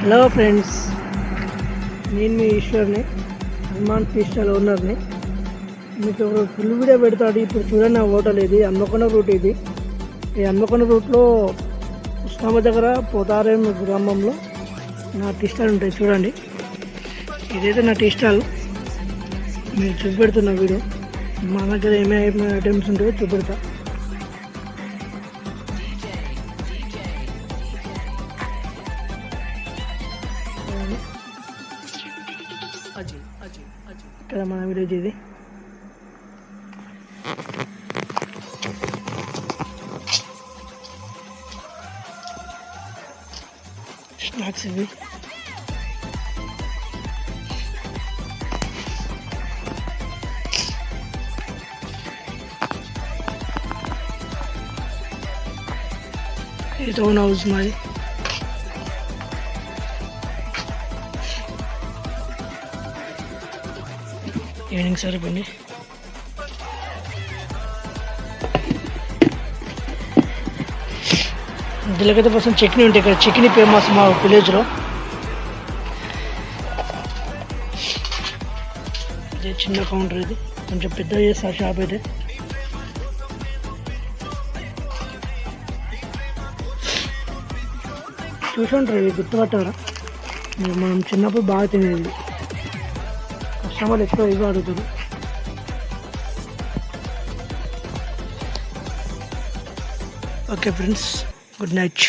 Hello friends, నేను మీ ఈశ్వర్ని, Hanuman tea stall ఓనర్ని. మీకు ఒక ఫుల్ వీడియో పెడతాడు. ఇప్పుడు చూడండి, నా హోటల్ ఇది హన్మకొండ రూట్. ఇది ఈ హన్మకొండ రూట్లో ఉస్మాబాద్ దగ్గర పోతారేం గ్రామంలో నా టీ స్టాల్ ఉంటాయి. చూడండి, ఇదైతే నా టీ స్టాల్. మీరు చూపెడుతున్న వీడియో మా దగ్గర ఏమేమి ఐటమ్స్ ఉంటాయో చూపెడతా. ఇక్కడ మన విలేజ్ ఇది. స్నాక్స్ ఇవి. ఇది టౌన్ హౌస్ మాది. ఈవినింగ్ సరిపోయింది. దీనికైతే ఫస్ట్ చట్నీ ఉంటాయి. ఇక్కడ చట్నీ ఫేమస్ మా విలేజ్లో. ఇది చిన్న కౌంటర్, ఇది కొంచెం పెద్ద చేస్తారు షాప్ అయితే. చూసి ఉంటారు, ఇది గుర్తుపట్టారా? మనం చిన్నప్పుడు బాగా తినేది. కస్టమర్లు ఎక్కువ ఇవి అడుగుతారు. Okay friends, good night.